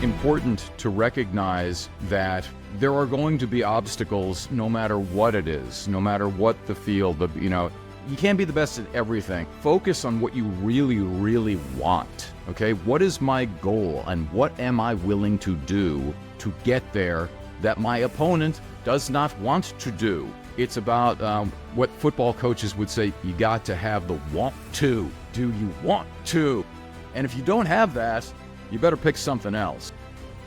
important to recognize that there are going to be obstacles no matter what it is, no matter what the field, you can't be the best at everything. Focus on what you really, really want, okay? What is my goal and what am I willing to do to get there that my opponent does not want to do? It's about what football coaches would say, you got to have the want to. Do you want to? And if you don't have that, you better pick something else.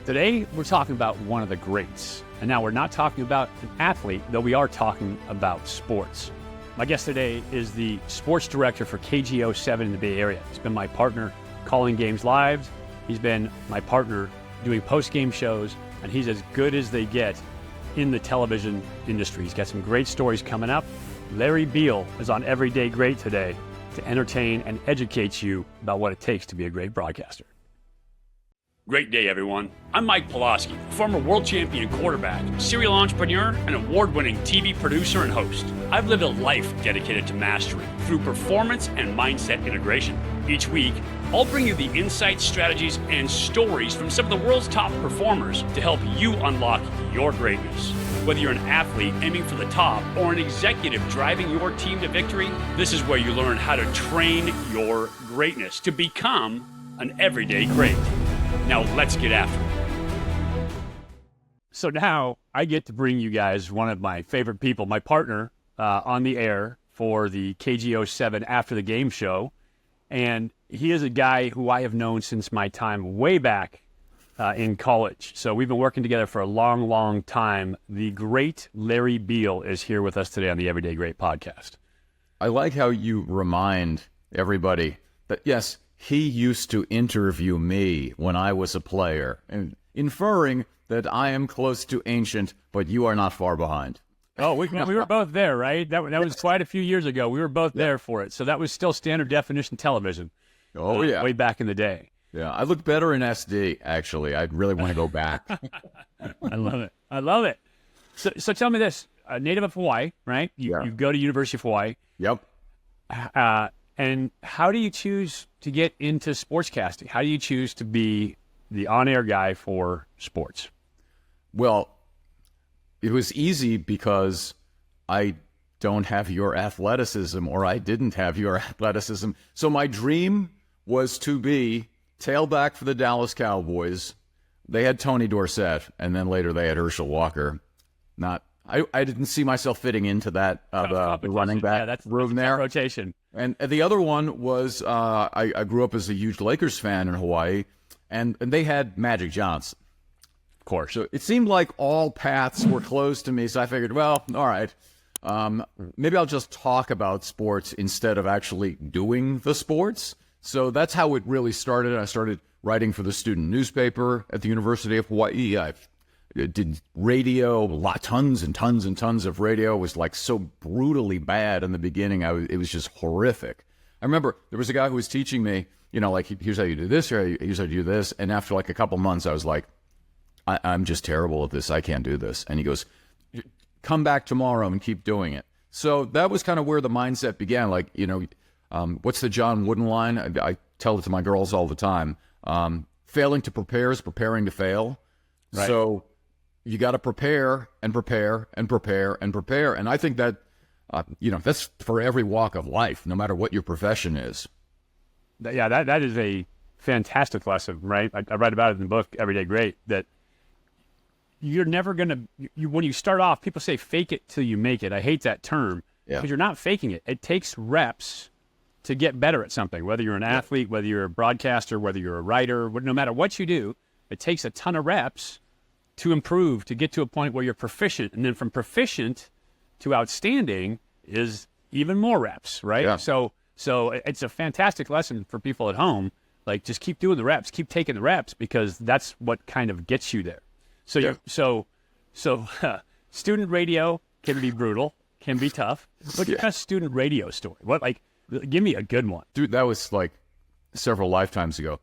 Today, we're talking about one of the greats. And now we're not talking about an athlete, though we are talking about sports. My guest today is the sports director for KGO7 in the Bay Area. He's been my partner calling games live. He's been my partner doing post-game shows, and he's as good as they get in the television industry. He's got some great stories coming up. Larry Beil is on Everyday Great today to entertain and educate you about what it takes to be a great broadcaster. Great day, everyone. I'm Mike Pawlawski, former world champion quarterback, serial entrepreneur, and award-winning TV producer and host. I've lived a life dedicated to mastery through performance and mindset integration. Each week, I'll bring you the insights, strategies, and stories from some of the world's top performers to help you unlock your greatness. Whether you're an athlete aiming for the top or an executive driving your team to victory, this is where you learn how to train your greatness to become an everyday great. Now let's get after it. So now I get to bring you guys one of my favorite people, my partner on the air for the KGO7 After the Game show. And he is a guy who I have known since my time way back in college. So we've been working together for a long, long time. The great Larry Beil is here with us today on the Everyday Great podcast. I like how you remind everybody that, yes, he used to interview me when I was a player, and inferring that I am close to ancient, but you are not far behind. Oh, we were both there, right? That was quite a few years ago. We were both there for it. So that was still standard definition television. Oh, yeah. Way back in the day. Yeah, I look better in SD, actually. I really want to go back. I love it. So tell me this. A native of Hawaii, right? You go to University of Hawaii. Yep. And how do you choose to get into sportscasting? How do you choose to be the on-air guy for sports? Well, it was easy because I don't have your athleticism, or I didn't have your athleticism. So my dream was to be tailback for the Dallas Cowboys. They had Tony Dorsett, and then later they had Herschel Walker. I didn't see myself fitting into that the running back room there. Rotation. And the other one was I grew up as a huge Lakers fan in Hawaii, and they had Magic Johnson. Of course. So it seemed like all paths were closed to me, so I figured, well, all right, maybe I'll just talk about sports instead of actually doing the sports. So that's how it really started. I started writing for the student newspaper at the University of Hawaii. I did radio, tons and tons and tons of radio. It was like so brutally bad in the beginning. It was just horrific. I remember there was a guy who was teaching me, like, here's how you do this, here's how you do this. And after like a couple months, I was like, I'm just terrible at this. I can't do this. And he goes, come back tomorrow and keep doing it. So that was kind of where the mindset began. Like, what's the John Wooden line? I tell it to my girls all the time. Failing to prepare is preparing to fail. Right. So you got to prepare and prepare and prepare and prepare. And I think that, that's for every walk of life, no matter what your profession is. Yeah, that is a fantastic lesson, right? I write about it in the book, Everyday Great, that you're never going to, when you start off, people say fake it till you make it. I hate that term because you're not faking it. It takes reps to get better at something, whether you're an athlete, whether you're a broadcaster, whether you're a writer, no matter what you do, it takes a ton of reps to improve, to get to a point where you're proficient. And then from proficient to outstanding is even more reps, right? Yeah. So it's a fantastic lesson for people at home. Like, just keep doing the reps, keep taking the reps, because that's what kind of gets you there. So student radio can be brutal, can be tough. Look at a student radio story. Give me a good one. Dude, that was like several lifetimes ago.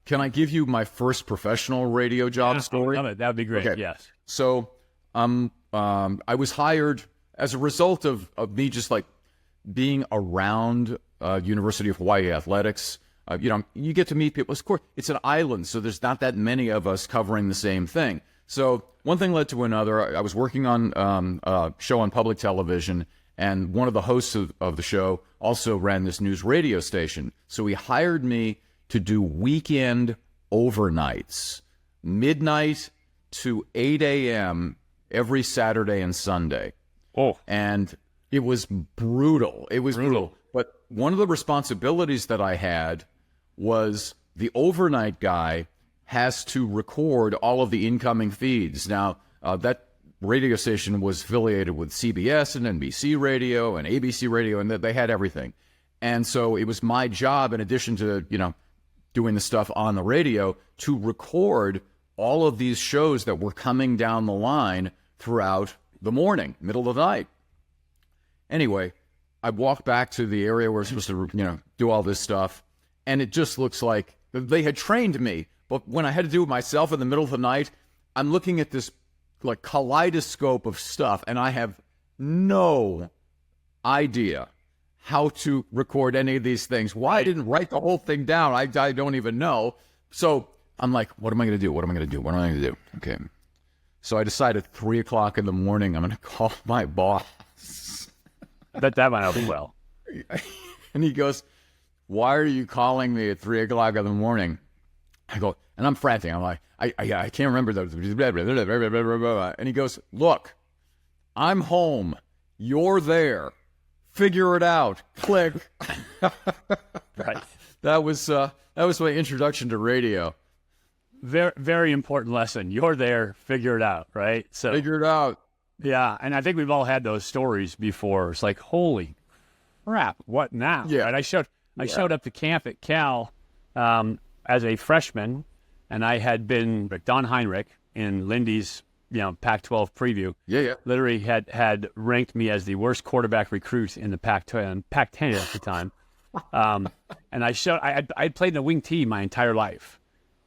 Can I give you my first professional radio job story? I love it. That would be great. Okay. Yes. So, I was hired as a result of me just like being around University of Hawaii athletics. You get to meet people. Of course, it's an island, so there's not that many of us covering the same thing. So one thing led to another. I was working on a show on public television, and one of the hosts of the show also ran this news radio station. So he hired me to do weekend overnights, midnight to 8 a.m. every Saturday and Sunday. Oh. And it was brutal. It was brutal. But one of the responsibilities that I had was the overnight guy has to record all of the incoming feeds. Now, that radio station was affiliated with CBS and NBC Radio and ABC Radio, and they had everything. And so it was my job, in addition to, doing the stuff on the radio, to record all of these shows that were coming down the line throughout the morning, middle of the night. Anyway, I walked back to the area where I was supposed to, do all this stuff, and it just looks like they had trained me. But when I had to do it myself in the middle of the night, I'm looking at this like kaleidoscope of stuff, and I have no idea how to record any of these things. Why I didn't write the whole thing down, I don't even know. So I'm like, what am I going to do? What am I going to do? What am I going to do? Okay. So I decided 3 o'clock in the morning, I'm going to call my boss. I bet that went out well. And he goes, why are you calling me at 3 o'clock in the morning? I go, and I'm frantic. I'm like, I can't remember those. And he goes, look, I'm home. You're there. Figure it out. Click. Right. That was my introduction to radio. Very, very important lesson. You're there. Figure it out. Right. So figure it out. Yeah, and I think we've all had those stories before. It's like, holy crap, what now? Yeah. Right? I showed up to camp at Cal as a freshman, and I had been Don Heinrich in Lindy's, Pac-12 preview. Yeah. Literally had ranked me as the worst quarterback recruit in the Pac-10 at the time. And I'd played in a wing tee my entire life.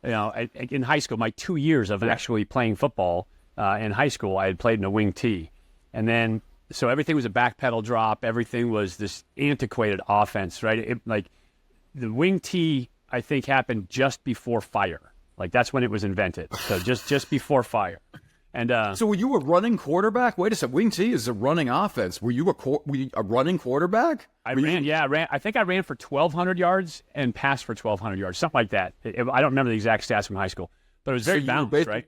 In high school, my 2 years of actually playing football in high school, I had played in a wing tee. And then, so everything was a back pedal drop. Everything was this antiquated offense, right? The wing tee, I think, happened just before fire. Like, that's when it was invented. So just before fire. And so were you a running quarterback? Wait a second. Wing tee is a running offense. Were you a running quarterback? I ran. I think I ran for 1,200 yards and passed for 1,200 yards, something like that. I don't remember the exact stats from high school, but it was very balanced, right?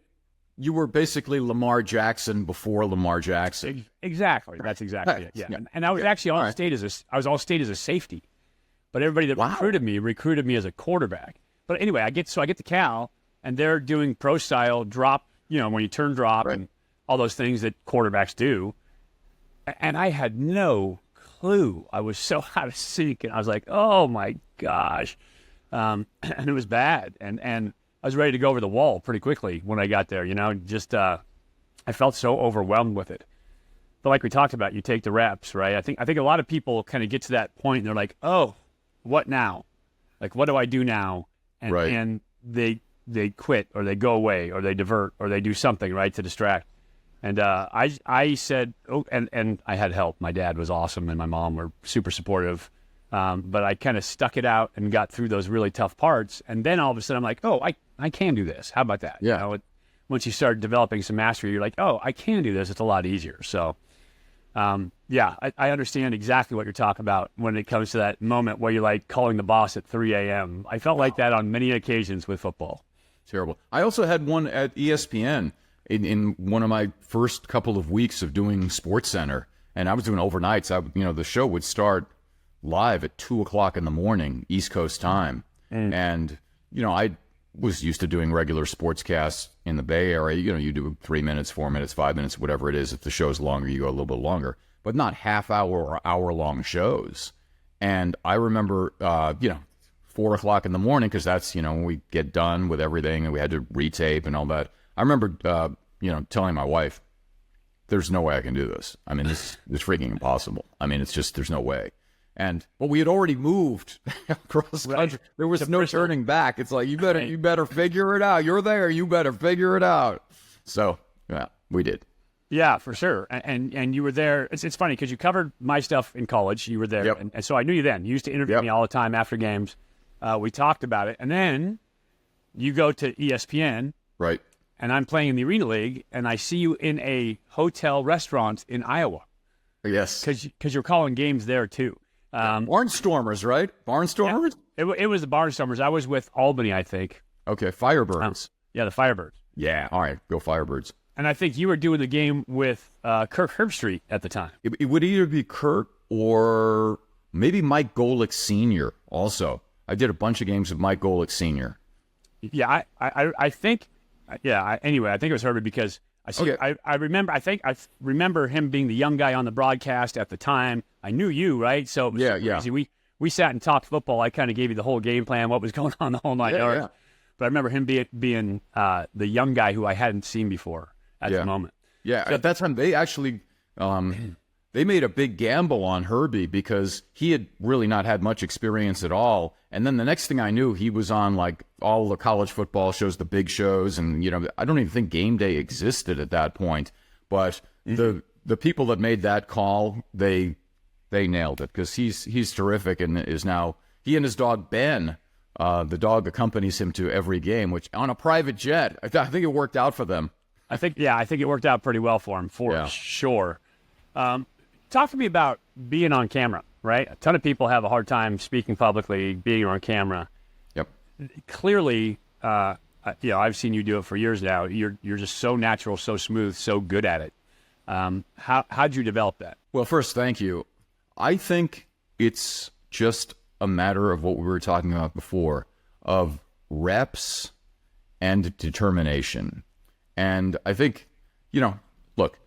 You were basically Lamar Jackson before Lamar Jackson. Exactly. That's exactly it. Yeah. And I was actually all state as a safety, but everybody that recruited me as a quarterback. But anyway, I get to Cal, and they're doing pro style drop. When you turn drop and all those things that quarterbacks do. And I had no clue. I was so out of sync, and I was like, oh my gosh. And it was bad. And I was ready to go over the wall pretty quickly when I got there, I felt so overwhelmed with it. But like we talked about, you take the reps, right? I think a lot of people kind of get to that point and they're like, oh, what now? Like, what do I do now? And they quit, or they go away, or they divert, or they do something, right, to distract. And I said, and I had help. My dad was awesome, and my mom were super supportive. But I kind of stuck it out and got through those really tough parts. And then all of a sudden I'm like, oh, I can do this. How about that? Yeah. Once you start developing some mastery, you're like, oh, I can do this. It's a lot easier. So, I understand exactly what you're talking about when it comes to that moment where you're like calling the boss at 3 a.m. I felt like that on many occasions with football. Terrible. I also had one at ESPN in one of my first couple of weeks of doing SportsCenter, and I was doing overnights. The show would start live at 2 o'clock in the morning, East Coast time. And, I was used to doing regular sportscasts in the Bay Area. You do 3 minutes, 4 minutes, 5 minutes, whatever it is. If the show's longer, you go a little bit longer, but not half-hour or hour-long shows. And I remember, 4 o'clock in the morning, because that's, when we get done with everything and we had to retape and all that. I remember, telling my wife, there's no way I can do this. I mean, this is freaking impossible. I mean, it's just, there's no way. But we had already moved across the country. There was no turning back. It's like, you better figure it out. You're there. You better figure it out. So, yeah, we did. Yeah, for sure. And you were there. It's funny because you covered my stuff in college. You were there. Yep. And so I knew you then. You used to interview me all the time after games. We talked about it. And then you go to ESPN. Right. And I'm playing in the Arena League, and I see you in a hotel restaurant in Iowa. Yes. Because you're calling games there, too. Barnstormers, right? Barnstormers? Yeah, it was the Barnstormers. I was with Albany, I think. Okay, Firebirds. Yeah, the Firebirds. Yeah, all right, go Firebirds. And I think you were doing the game with Kirk Herbstreit at the time. It would either be Kirk or maybe Mike Golick Sr. also. I did a bunch of games with Mike Golick Sr. Yeah, I think, anyway, I think it was Herbert because I remember him being the young guy on the broadcast at the time. I knew you, right? So it was crazy. We sat and talked football. I kind of gave you the whole game plan, what was going on the whole night. Yeah. But I remember him being the young guy who I hadn't seen before at the moment. Yeah, so, at that time they actually they made a big gamble on Herbie because he had really not had much experience at all. And then the next thing I knew, he was on like all the college football shows, the big shows, and I don't even think Game Day existed at that point. But the people that made that call, they nailed it because he's terrific and is now he and his dog Ben. The dog accompanies him to every game, which on a private jet. I think it worked out for them. I think it worked out pretty well for him, sure. Talk to me about being on camera, right? A ton of people have a hard time speaking publicly, being on camera. Yep. Clearly, I've seen you do it for years now. You're just so natural, so smooth, so good at it. How'd you develop that? Well, first, thank you. I think it's just a matter of what we were talking about before, of reps and determination. And I think, look,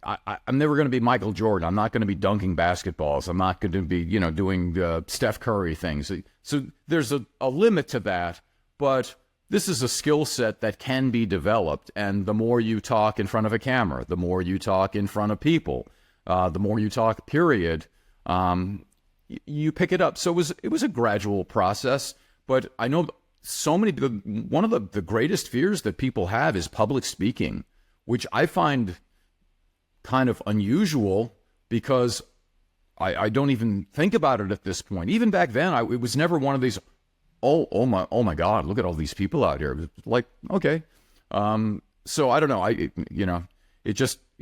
I'm never going to be Michael Jordan. I'm not going to be dunking basketballs. I'm not going to be, doing Steph Curry things. So there's a limit to that, but this is a skill set that can be developed. And the more you talk in front of a camera, the more you talk in front of people, the more you talk, period, you pick it up. So it was a gradual process, but I know one of the greatest fears that people have is public speaking, which I find kind of unusual because I don't even think about it at this point. Even back then, it was never one of these, oh my God, look at all these people out here. It was like, okay. So I don't know. It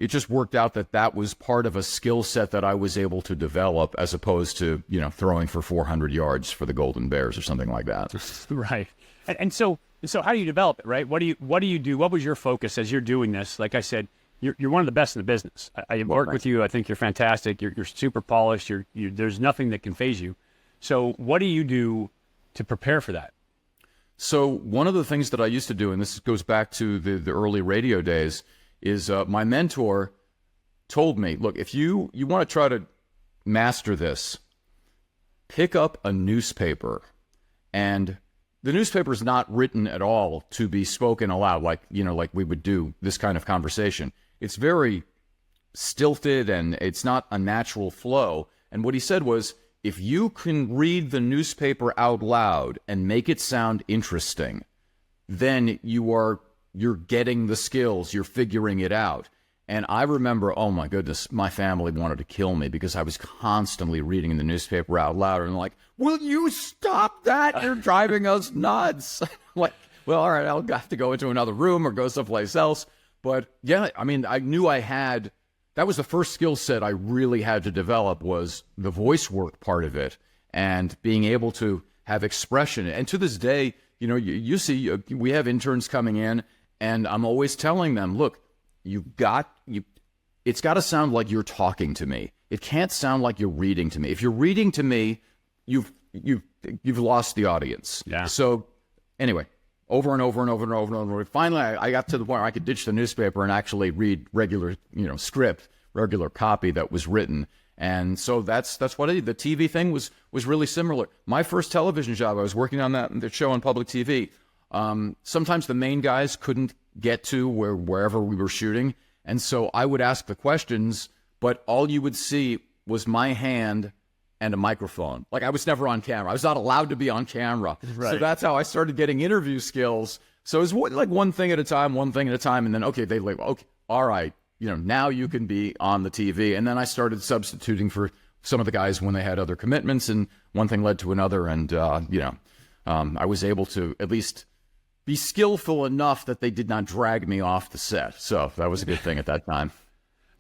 just worked out that was part of a skill set that I was able to develop as opposed to, throwing for 400 yards for the Golden Bears or something like that. Right. And so how do you develop it, right? What do you do? What was your focus as you're doing this? Like I said, you're one of the best in the business. I work with you. I think you're fantastic. You're super polished. There's nothing that can faze you. So what do you do to prepare for that? So one of the things that I used to do, and this goes back to the early radio days, is my mentor told me, look, if you want to try to master this, pick up a newspaper. And the newspaper is not written at all to be spoken aloud, like we would do this kind of conversation. It's very stilted and it's not a natural flow. And what he said was, if you can read the newspaper out loud and make it sound interesting, then you're getting the skills, you're figuring it out. And I remember, oh my goodness, my family wanted to kill me because I was constantly reading the newspaper out loud and like, will you stop that? You're driving us nuts. Like, well, all right, I'll have to go into another room or go someplace else. But yeah, I mean, I knew that was the first skill set I really had to develop, was the voice work part of it and being able to have expression. And to this day, you see, we have interns coming in and I'm always telling them, look, it's got to sound like you're talking to me. It can't sound like you're reading to me. If you're reading to me, you've lost the audience. Yeah. So anyway, over and over and over and over and over. Finally, I got to the point where I could ditch the newspaper and actually read regular, script, regular copy that was written. And so that's what I did. The TV thing was really similar. My first television job, I was working on the show on public TV. Sometimes the main guys couldn't get to wherever we were shooting, and so I would ask the questions, but all you would see was my hand and a microphone. Like, I was never on camera. I was not allowed to be on camera. Right. So that's how I started getting interview skills. So it was like one thing at a time, and then, okay, all right, now you can be on the TV. And then I started substituting for some of the guys when they had other commitments, and one thing led to another, and I was able to at least be skillful enough that they did not drag me off the set. So that was a good thing at that time.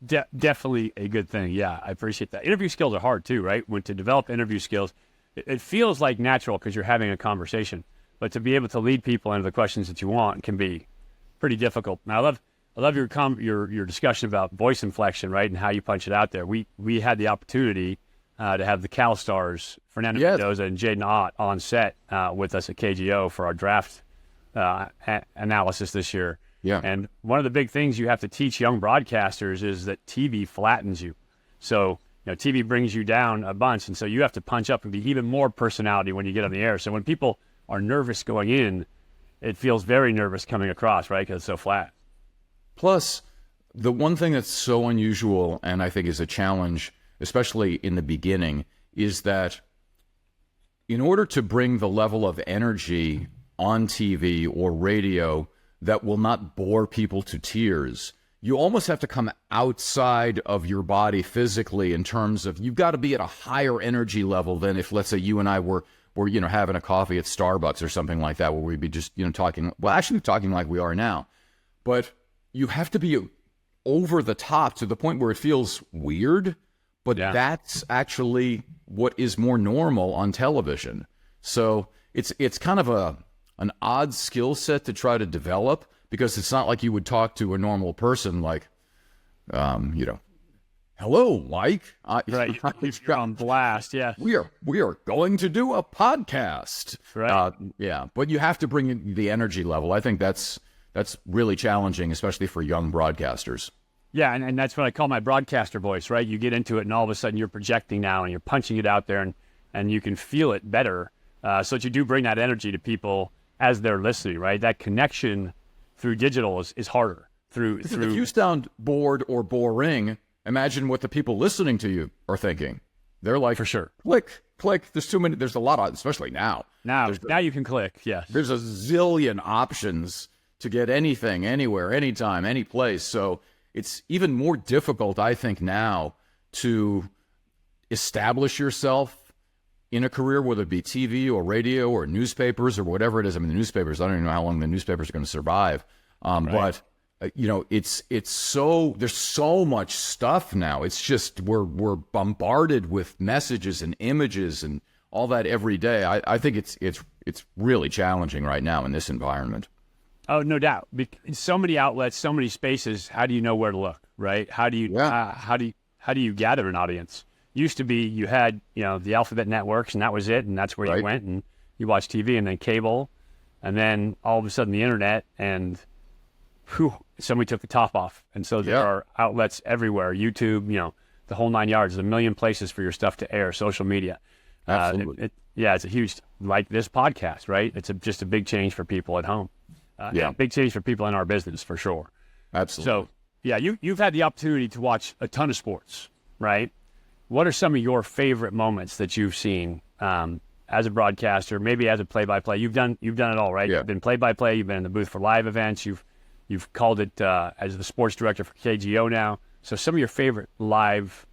Definitely a good thing. Yeah, I appreciate that. Interview skills are hard too, right? When to develop interview skills, it feels like natural because you're having a conversation, but to be able to lead people into the questions that you want can be pretty difficult. Now, I love your discussion about voice inflection, right, and how you punch it out there. We had the opportunity to have the Cal Stars, Fernando Mendoza and Jaden Ott, on set with us at KGO for our draft analysis this year. Yeah. And one of the big things you have to teach young broadcasters is that TV flattens you. So, TV brings you down a bunch, and so you have to punch up and be even more personality when you get on the air. So when people are nervous going in, it feels very nervous coming across, right, because it's so flat. Plus, the one thing that's so unusual and I think is a challenge, especially in the beginning, is that in order to bring the level of energy on TV or radio that will not bore people to tears, you almost have to come outside of your body physically in terms of you've got to be at a higher energy level than if, let's say, you and I were having a coffee at Starbucks or something like that, where we'd be just, talking like we are now. But you have to be over the top to the point where it feels weird, but that's actually what is more normal on television. So it's kind of an odd skill set to try to develop, because it's not like you would talk to a normal person like, hello, Mike. Right, you're on blast. Yeah, we are going to do a podcast. Right. But you have to bring in the energy level. I think that's really challenging, especially for young broadcasters. Yeah, and that's what I call my broadcaster voice, right? You get into it, and all of a sudden you're projecting now, and you're punching it out there, and you can feel it better, so that you do bring that energy to people as they're listening, right? That connection through digital is harder. If you sound bored or boring, imagine what the people listening to you are thinking. They're like, for sure, click. There's too many. There's a lot of, especially now. Now you can click. Yes. There's a zillion options to get anything, anywhere, anytime, any place. So it's even more difficult, I think, now to establish yourself in a career, whether it be TV or radio or newspapers or whatever it is. I mean, the newspapers, I don't even know how long the newspapers are going to survive. Right. But it's so, there's so much stuff now. It's just, we're bombarded with messages and images and all that every day. I think it's really challenging right now in this environment. Oh, no doubt. So many outlets, so many spaces. How do you know where to look, right? How do you gather an audience? Used to be you had the alphabet networks, and that was it, and that's where you went and you watched TV, and then cable, and then all of a sudden the internet, and somebody took the top off, and so there are outlets everywhere. YouTube, the whole 9 yards. There's a million places for your stuff to air. Social media, absolutely. It's a huge, like this podcast, right? It's just a big change for people at home. Big change for people in our business for sure. Absolutely. So you've had the opportunity to watch a ton of sports, right? What are some of your favorite moments that you've seen as a broadcaster, maybe as a play-by-play? You've done it all, right? Yeah. You've been play-by-play. You've been in the booth for live events. You've called it as the sports director for KGO now. So some of your favorite live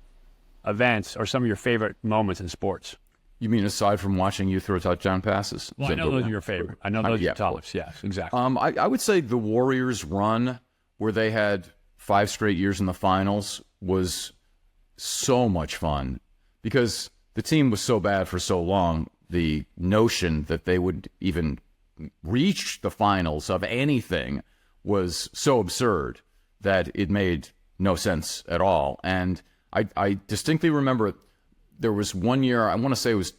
events or some of your favorite moments in sports. You mean aside from watching you throw touchdown passes? Well, I know those are your favorite. I know those are your tops. Yes, exactly. I would say the Warriors' run, where they had 5 straight years in the finals, was so much fun because the team was so bad for so long. The notion that they would even reach the finals of anything was so absurd that it made no sense at all. And I distinctly remember there was one year, I think it was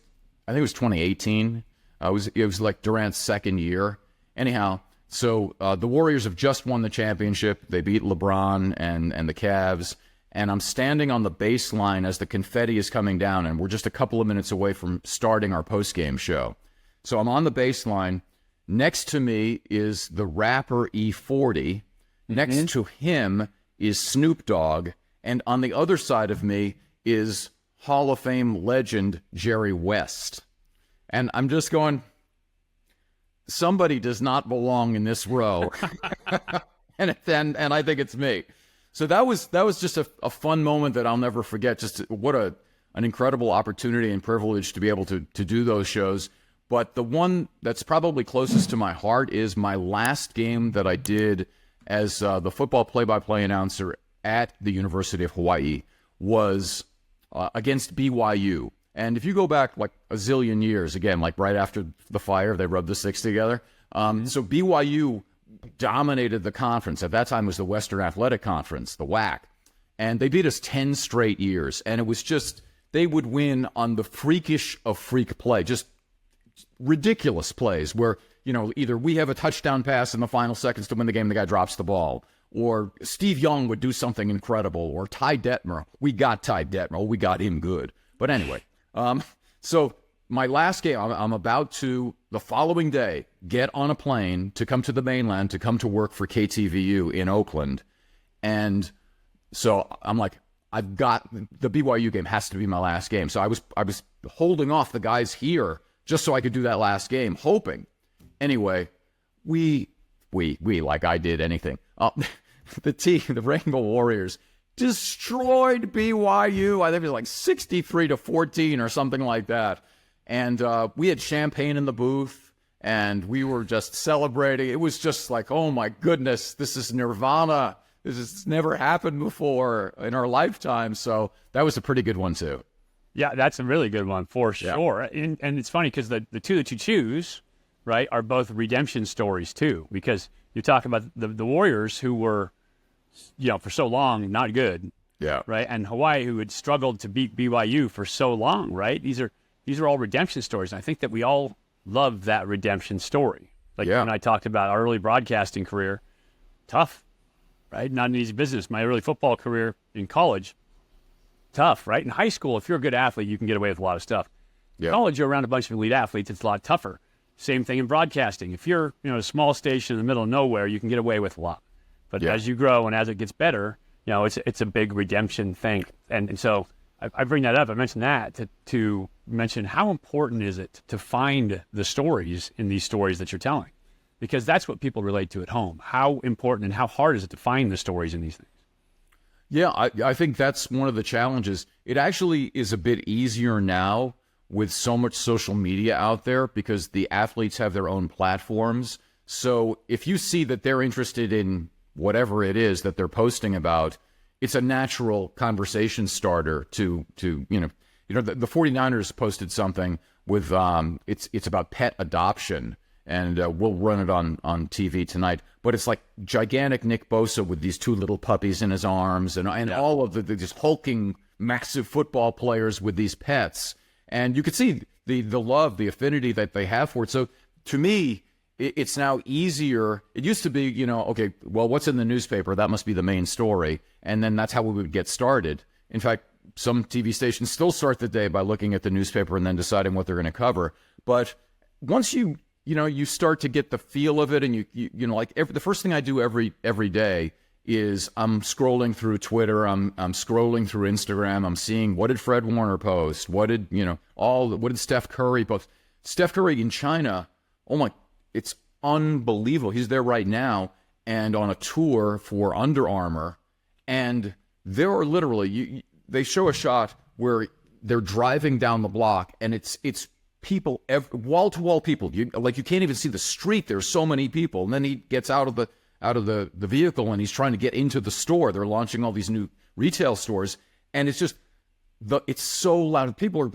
2018. It was like Durant's second year. Anyhow, so the Warriors have just won the championship. They beat LeBron and the Cavs. And I'm standing on the baseline as the confetti is coming down, and we're just a couple of minutes away from starting our post-game show. So I'm on the baseline. Next to me is the rapper E40. Next to him is Snoop Dogg. And on the other side of me is Hall of Fame legend Jerry West. And I'm just going, somebody does not belong in this row. and I think it's me. So that was just a fun moment that I'll never forget. Just what an incredible opportunity and privilege to be able to do those shows. But the one that's probably closest to my heart is my last game that I did as the football play-by-play announcer at the University of Hawaii was against BYU. And if you go back like a zillion years, again, like right after the fire, they rubbed the sticks together. So BYU dominated the conference. At that time, it was the Western Athletic Conference, the WAC. And they beat us 10 straight years. And it was just, they would win on the freakish of freak play, just ridiculous plays where, either we have a touchdown pass in the final seconds to win the game, the guy drops the ball, or Steve Young would do something incredible, or Ty Detmer. We got Ty Detmer. Oh, we got him good. But anyway, so my last game, I'm about to, the following day, get on a plane to come to the mainland to come to work for KTVU in Oakland. And so I'm like, I've got, the BYU game has to be my last game. So I was holding off the guys here just so I could do that last game, hoping. Anyway, we like I did anything. The team, the Rainbow Warriors, destroyed BYU. I think it was like 63-14 or something like that. And we had champagne in the booth, and we were just celebrating. It was just like, oh my goodness, this is nirvana. This has never happened before in our lifetime. So that was a pretty good one too. Yeah, that's a really good one for sure. Yeah. And it's funny because the two that you choose, right, are both redemption stories too. Because you talk about the Warriors who were, for so long not good. Yeah. Right. And Hawaii who had struggled to beat BYU for so long. Right. These are all redemption stories. And I think that we all love that redemption story. Like when I talked about our early broadcasting career, tough. Right? Not an easy business. My early football career in college, tough, right? In high school, if you're a good athlete, you can get away with a lot of stuff. Yeah. College, you're around a bunch of elite athletes, it's a lot tougher. Same thing in broadcasting. If you're, a small station in the middle of nowhere, you can get away with a lot. But as you grow and as it gets better, it's a big redemption thing. And so I bring that up. I mentioned that to mention how important is it to find the stories in these stories that you're telling. Because that's what people relate to at home. How important and how hard is it to find the stories in these things? Yeah, I think that's one of the challenges. It actually is a bit easier now with so much social media out there because the athletes have their own platforms. So if you see that they're interested in whatever it is that they're posting about, it's a natural conversation starter to the 49ers posted something with it's about pet adoption. And we'll run it on TV tonight. But it's like gigantic Nick Bosa with these two little puppies in his arms and all of these hulking, massive football players with these pets. And you could see the love, the affinity that they have for it. So to me, it's now easier. It used to be, okay, well, what's in the newspaper? That must be the main story. And then that's how we would get started. In fact, some TV stations still start the day by looking at the newspaper and then deciding what they're going to cover. But once you start to get the feel of it, and the first thing I do every day is I'm scrolling through Twitter, I'm scrolling through Instagram, I'm seeing what did Fred Warner post, what did Steph Curry post. Steph Curry in China, it's unbelievable. He's there right now and on a tour for Under Armour, and there are literally they show a shot where they're driving down the block, and it's people, wall-to-wall people. You can't even see the street. There's so many people. And then he gets out of the vehicle and he's trying to get into the store. They're launching all these new retail stores, and it's just it's so loud. People are,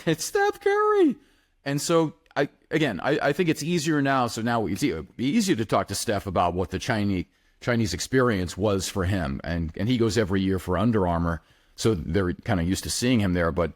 it's Steph Curry. And so I think it's easier now. So now it'd be easier to talk to Steph about what the Chinese experience was for him, and he goes every year for Under Armour, so they're kind of used to seeing him there, but.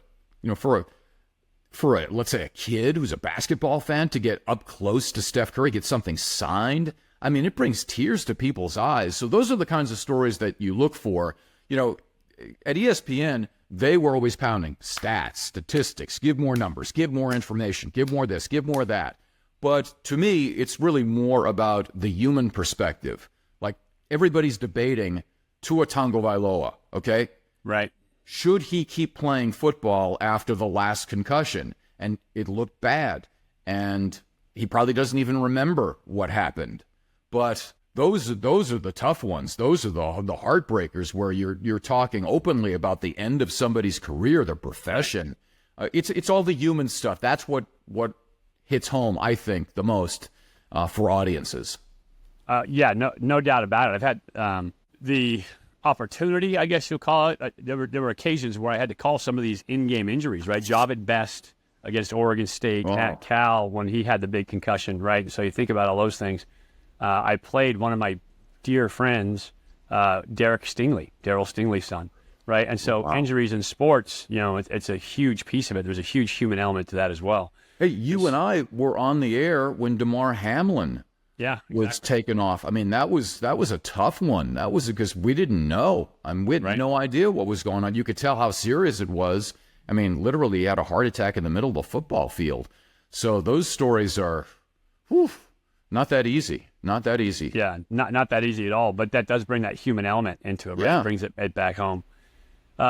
For a let's say a kid who's a basketball fan to get up close to Steph Curry, get something signed, it brings tears to people's eyes. So those are the kinds of stories that you look for. At ESPN, they were always pounding stats, statistics, give more numbers, give more information, give more this, give more that. But to me, it's really more about the human perspective. Like everybody's debating Tua Tagovailoa, okay? Right. Should he keep playing football after the last concussion? And it looked bad. And he probably doesn't even remember what happened. But those are the tough ones. Those are the heartbreakers where you're talking openly about the end of somebody's career, their profession. It's all the human stuff. That's what hits home, I think, the most for audiences. Yeah, no doubt about it. I've had the opportunity, I guess you'll call it. There were occasions where I had to call some of these in-game injuries, right? Javid Best against Oregon State at Cal when he had the big concussion, right? So you think about all those things. I played one of my dear friends, Daryl Stingley's son, right? And so injuries in sports, it's a huge piece of it. There's a huge human element to that as well. Hey, you and I were on the air when DeMar Hamlin was taken off. I mean, that was a tough one. That was because we didn't know. We had no idea what was going on. You could tell how serious it was. I mean, literally, he had a heart attack in the middle of a football field. So those stories are, not that easy. Not that easy. Yeah, not that easy at all. But that does bring that human element into it. Right? Yeah. It brings it back home.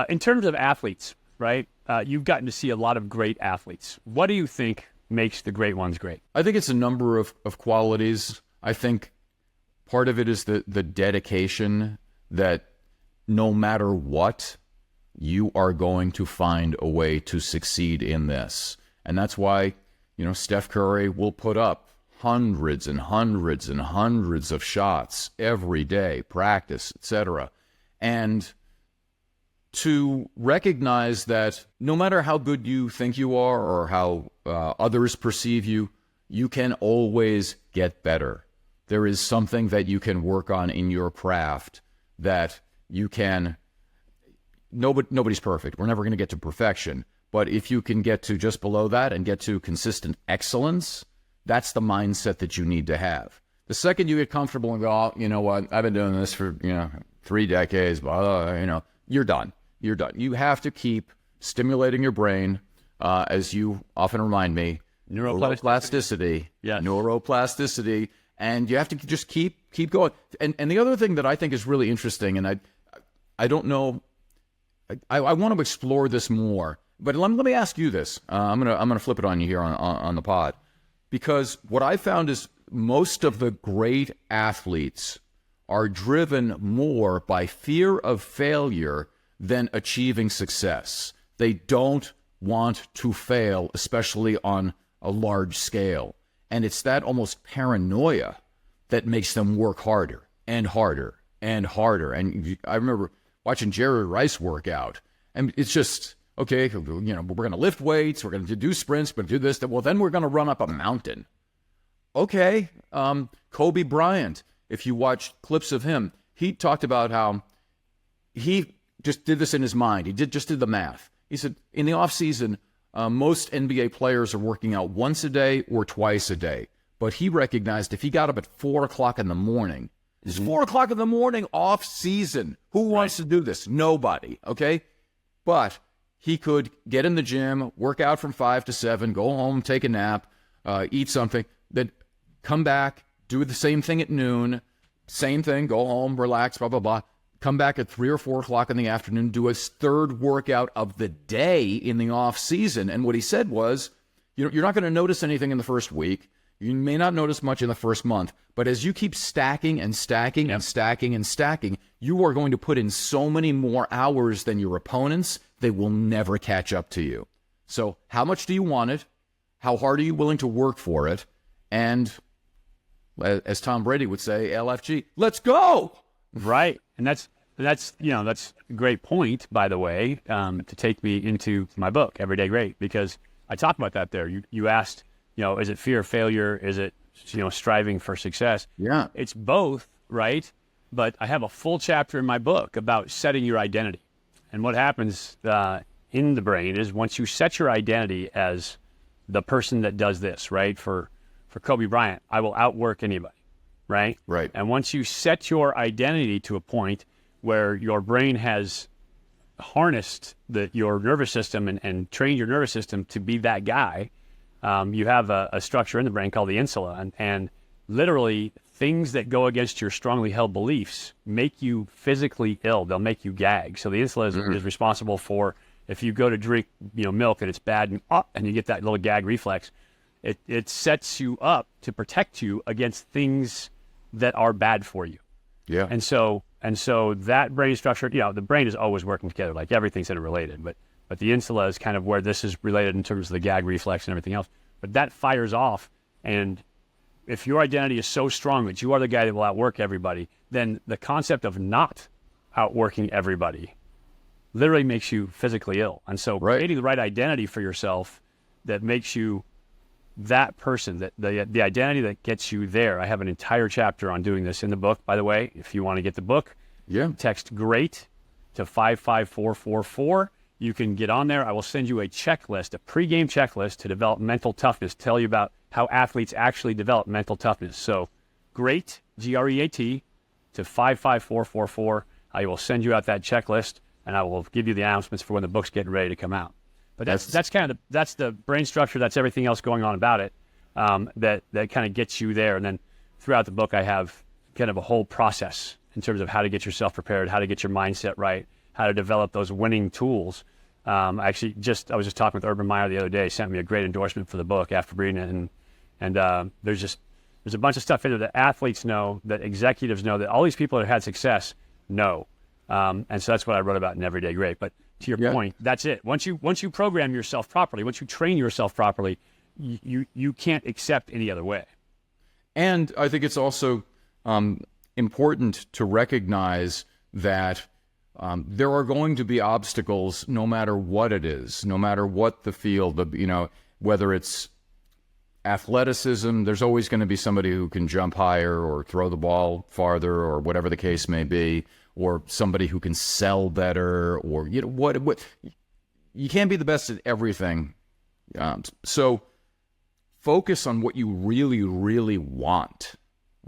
In terms of athletes, right? You've gotten to see a lot of great athletes. What do you think makes the great ones great? I think it's a number of qualities. I think part of it is the dedication that no matter what, you are going to find a way to succeed in this. And that's why, Steph Curry will put up hundreds and hundreds and hundreds of shots every day, practice, etc. And to recognize that no matter how good you think you are or how others perceive you, you can always get better. There is something that you can work on in your craft that you can. Nobody's perfect. We're never going to get to perfection. But if you can get to just below that and get to consistent excellence, that's the mindset that you need to have. The second you get comfortable and go, oh, you know what, I've been doing this for 3 decades, you're done. You're done. You have to keep stimulating your brain, as you often remind me, neuroplasticity. Yes. Neuroplasticity. And you have to just keep going. And the other thing that I think is really interesting, and I don't know, I want to explore this more, but let me ask you this. I'm gonna flip it on you here on the pod, because what I found is most of the great athletes are driven more by fear of failure than achieving success. They don't want to fail, especially on a large scale. And it's that almost paranoia that makes them work harder and harder and harder. And I remember watching Jerry Rice work out, and it's just, okay, we're going to lift weights, we're going to do sprints, we're going to do this, well, then we're going to run up a mountain. Okay, Kobe Bryant, if you watch clips of him, he talked about how he just did this in his mind. He just did the math. He said, in the off season, most NBA players are working out once a day or twice a day. But he recognized if he got up at 4 o'clock in the morning, it's 4 o'clock in the morning off season. Who wants to do this? Nobody, okay? But he could get in the gym, work out from 5 to 7, go home, take a nap, eat something, then come back, do the same thing at noon, same thing, go home, relax, blah, blah, blah. Come back at 3 or 4 o'clock in the afternoon, do his third workout of the day in the off season. And what he said was, you're not going to notice anything in the first week. You may not notice much in the first month, but as you keep stacking and stacking and stacking and stacking, you are going to put in so many more hours than your opponents, they will never catch up to you. So how much do you want it? How hard are you willing to work for it? And as Tom Brady would say, LFG, let's go. Right. And that's a great point, by the way, to take me into my book, Everyday Great, because I talk about that there. You asked, is it fear of failure? Is it, striving for success? Yeah. It's both, right? But I have a full chapter in my book about setting your identity. And what happens in the brain is once you set your identity as the person that does this, right? For Kobe Bryant, I will outwork anybody, right? Right. And once you set your identity to a point where your brain has harnessed your nervous system and trained your nervous system to be that guy, you have a structure in the brain called the insula, and literally things that go against your strongly held beliefs make you physically ill. They'll make you gag. So the insula is responsible for if you go to drink milk and it's bad and you get that little gag reflex, it sets you up to protect you against things that are bad for you. Yeah. And so that brain structure, the brain is always working together, like everything's interrelated, but but the insula is kind of where this is related in terms of the gag reflex and everything else. But that fires off, and if your identity is so strong that you are the guy that will outwork everybody, then the concept of not outworking everybody literally makes you physically ill. And so creating the right identity for yourself that makes you that person, that the identity that gets you there. I have an entire chapter on doing this in the book, by the way. If you want to get the book, text GREAT to 55444. You can get on there. I will send you a checklist, a pregame checklist to develop mental toughness, tell you about how athletes actually develop mental toughness. So GREAT, G-R-E-A-T, to 55444. I will send you out that checklist, and I will give you the announcements for when the book's getting ready to come out. But that's kind of that's the brain structure. That's everything else going on about it. That kind of gets you there. And then throughout the book, I have kind of a whole process in terms of how to get yourself prepared, how to get your mindset right, how to develop those winning tools. I was just talking with Urban Meyer the other day. He sent me a great endorsement for the book after reading it, and there's a bunch of stuff in there that athletes know, that executives know, that all these people that have had success know. And so that's what I wrote about in Everyday Great. But to your point, that's it. Once you program yourself properly, once you train yourself properly, you can't accept any other way. And I think it's also important to recognize that there are going to be obstacles no matter what it is, no matter what the field, whether it's athleticism, there's always going to be somebody who can jump higher or throw the ball farther or whatever the case may be, or somebody who can sell better, or what you can't be the best at everything. So focus on what you really, really want.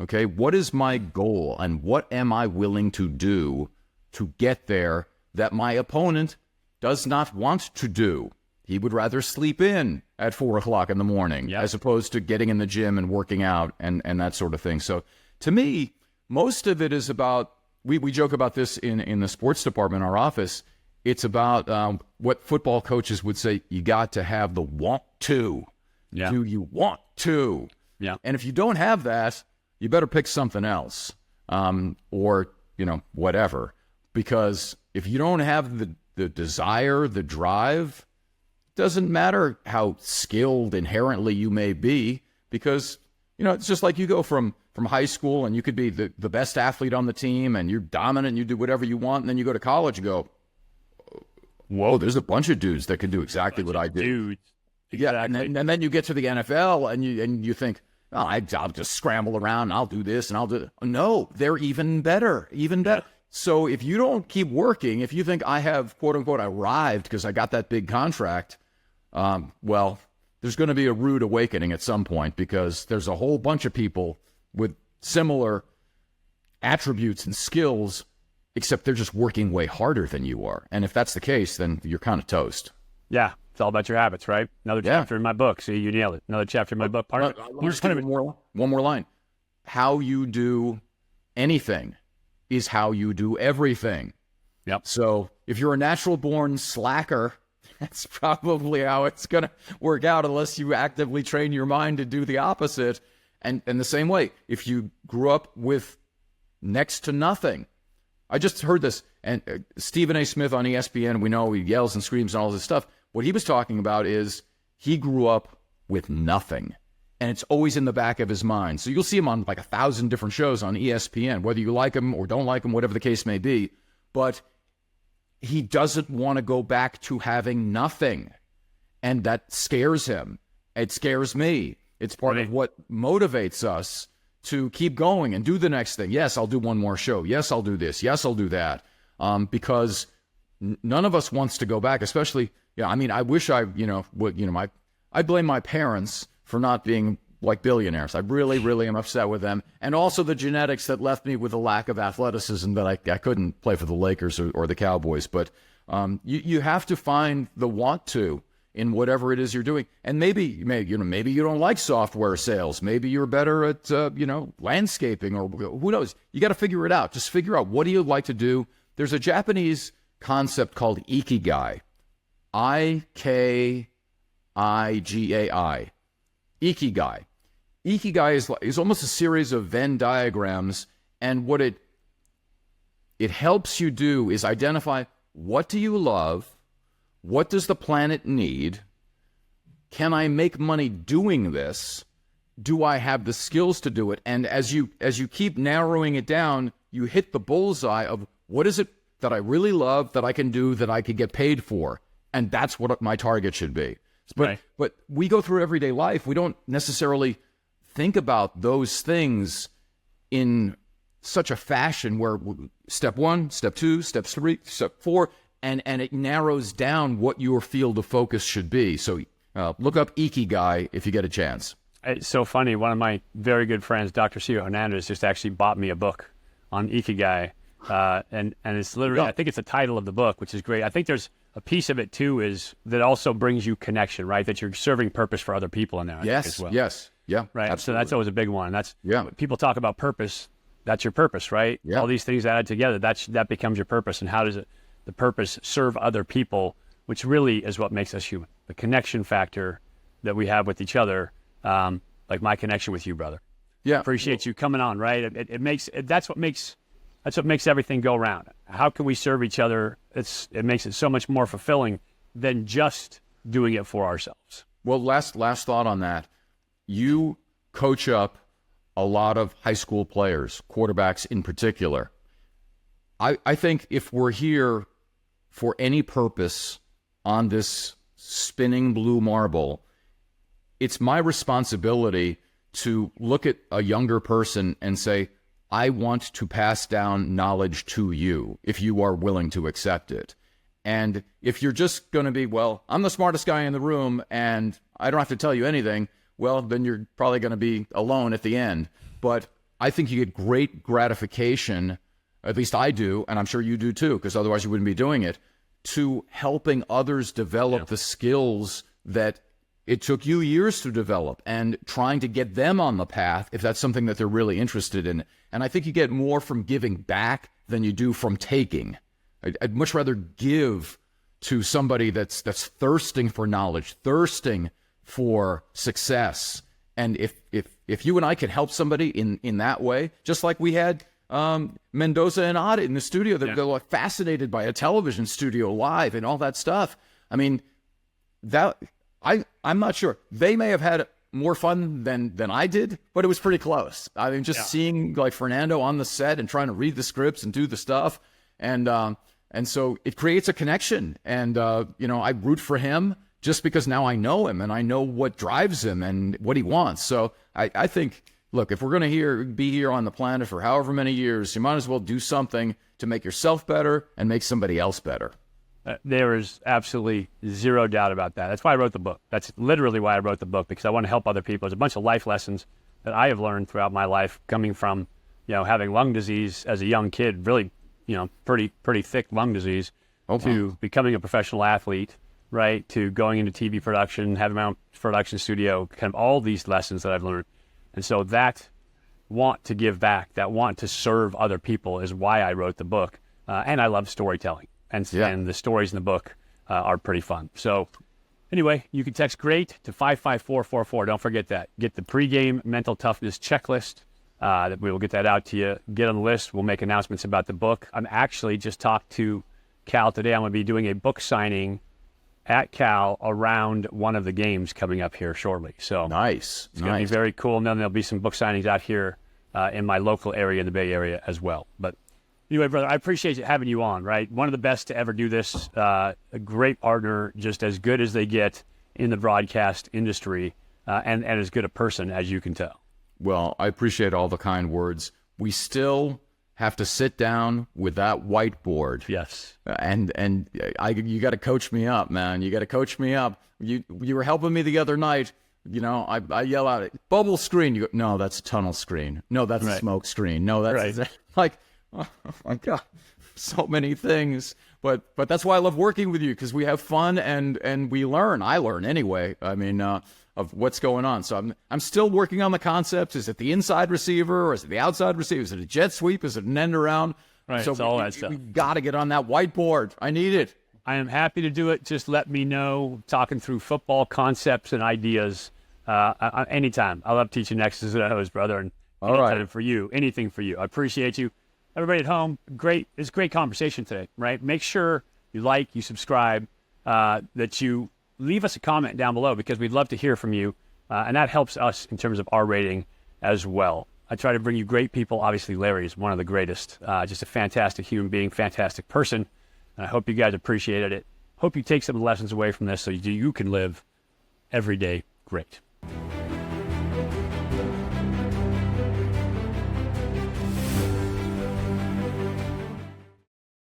Okay, what is my goal, and what am I willing to do to get there that my opponent does not want to do? He would rather sleep in at 4 o'clock in the morning as opposed to getting in the gym and working out and that sort of thing. So to me, most of it is about, we joke about this in the sports department, our office. It's about what football coaches would say, you got to have the want to. Yeah. Do you want to? Yeah. And if you don't have that, you better pick something else, or whatever. Because if you don't have the desire, the drive, doesn't matter how skilled inherently you may be, because it's just like you go from high school and you could be the best athlete on the team and you're dominant and you do whatever you want, and then you go to college and go, whoa, there's a bunch of dudes that can do exactly what I do. Dudes. Exactly. Yeah, and then you get to the NFL and you think, oh, I'll just scramble around and I'll do this and I'll do. No, they're even better. So if you don't keep working, if you think I have, quote unquote, arrived because I got that big contract, well, there's going to be a rude awakening at some point, because there's a whole bunch of people with similar attributes and skills, except they're just working way harder than you are. And if that's the case, then you're kind of toast. Yeah. It's all about your habits, right? Another chapter in my book. See, you nailed it. Another chapter in my book. One more line. How you do anything is how you do everything. Yep. So if you're a natural-born slacker, that's probably how it's going to work out, unless you actively train your mind to do the opposite. And the same way, if you grew up with next to nothing. I just heard this, and Stephen A. Smith on ESPN, we know he yells and screams and all this stuff. What he was talking about is he grew up with nothing, and it's always in the back of his mind. So you'll see him on like 1,000 different shows on ESPN, whether you like him or don't like him, whatever the case may be. But he doesn't want to go back to having nothing, and that scares him. It scares me. It's part of what motivates us to keep going and do the next thing. Yes, I'll do one more show. Yes, I'll do this. Yes, I'll do that. Because none of us wants to go back, especially... Yeah, I mean, I wish I blame my parents for not being like billionaires. I really, really am upset with them. And also the genetics that left me with a lack of athleticism that I couldn't play for the Lakers or the Cowboys. But you have to find the want to in whatever it is you're doing. And maybe you don't like software sales. Maybe you're better at, landscaping, or who knows. You got to figure it out. Just figure out, what do you like to do? There's a Japanese concept called ikigai. Ikigai. Ikigai. Ikigai is almost a series of Venn diagrams, and what it helps you do is identify, what do you love, what does the planet need? Can I make money doing this? Do I have the skills to do it? And as you keep narrowing it down, you hit the bullseye of what is it that I really love, that I can do, that I could get paid for. And that's what my target should be. But we go through everyday life. We don't necessarily think about those things in such a fashion where step 1, step 2, step 3, step 4, and it narrows down what your field of focus should be. So look up Ikigai if you get a chance. It's so funny. One of my very good friends, Dr. Ciro Hernandez, just actually bought me a book on Ikigai. And it's literally, I think it's the title of the book, which is great. I think there's a piece of it too is that also brings you connection, right? That you're serving purpose for other people in there. Yes, yeah, right. Absolutely. So that's always a big one. That's when people talk about purpose. That's your purpose, right? Yeah. All these things added together, that becomes your purpose. And how does the purpose serve other people, which really is what makes us human. The connection factor that we have with each other, like my connection with you, brother. Yeah, appreciate you coming on. Right. That's what makes everything go round. How can we serve each other? It makes it so much more fulfilling than just doing it for ourselves. Well, last thought on that. You coach up a lot of high school players, quarterbacks in particular. I think if we're here for any purpose on this spinning blue marble, it's my responsibility to look at a younger person and say, I want to pass down knowledge to you if you are willing to accept it. And if you're just going to be, well, I'm the smartest guy in the room and I don't have to tell you anything, well, then you're probably going to be alone at the end. But I think you get great gratification, at least I do, and I'm sure you do too, because otherwise you wouldn't be doing it, to helping others develop the skills that it took you years to develop and trying to get them on the path if that's something that they're really interested in. And I think you get more from giving back than you do from taking. I'd much rather give to somebody that's thirsting for knowledge, thirsting for success. And if you and I can help somebody in that way, just like we had Mendoza and Ada in the studio, they're like fascinated by a television studio live and all that stuff. I mean, that I'm not sure. They may have had more fun than I did, but it was pretty close. I mean, just seeing like Fernando on the set and trying to read the scripts and do the stuff, and so it creates a connection. And I root for him just because now I know him and I know what drives him and what he wants. So I think, look, if we're going to be here on the planet for however many years, you might as well do something to make yourself better and make somebody else better. There is absolutely zero doubt about that. That's why I wrote the book. That's literally why I wrote the book, because I want to help other people. There's a bunch of life lessons that I have learned throughout my life, coming from, having lung disease as a young kid, really, pretty thick lung disease, to becoming a professional athlete, right, to going into TV production, having my own production studio, kind of all these lessons that I've learned. And so that want to give back, that want to serve other people is why I wrote the book. And I love storytelling. And the stories in the book are pretty fun. So anyway, you can text GREAT to 55444. Don't forget that. Get the pregame mental toughness checklist. That we will get that out to you. Get on the list. We'll make announcements about the book. I'm actually just talked to Cal today. I'm going to be doing a book signing at Cal around one of the games coming up here shortly. So nice. It's going to be very cool. And then there'll be some book signings out here in my local area, in the Bay Area as well. But anyway, brother, I appreciate having you on, right? One of the best to ever do this, a great partner, just as good as they get in the broadcast industry, and as good a person as you can tell. Well, I appreciate all the kind words. We still have to sit down with that whiteboard. Yes. And you got to coach me up, man. You got to coach me up. You were helping me the other night. I yell out, bubble screen. You go, no, that's a tunnel screen. No, that's a smoke screen. No, that's like, oh my God, so many things. But that's why I love working with you, because we have fun and we learn. I learn anyway. I mean, of what's going on. So I'm still working on the concepts. Is it the inside receiver or is it the outside receiver? Is it a jet sweep? Is it an end around? Right. So it's all that stuff. We got to get on that whiteboard. I need it. I am happy to do it. Just let me know. Talking through football concepts and ideas anytime. I love teaching X's and O's, brother. And all right. For you, anything for you. I appreciate you. Everybody at home, it's a great conversation today, right? Make sure you like, you subscribe, that you leave us a comment down below, because we'd love to hear from you, and that helps us in terms of our rating as well. I try to bring you great people. Obviously, Larry is one of the greatest, just a fantastic human being, fantastic person. And I hope you guys appreciated it. Hope you take some lessons away from this so you can live every day great.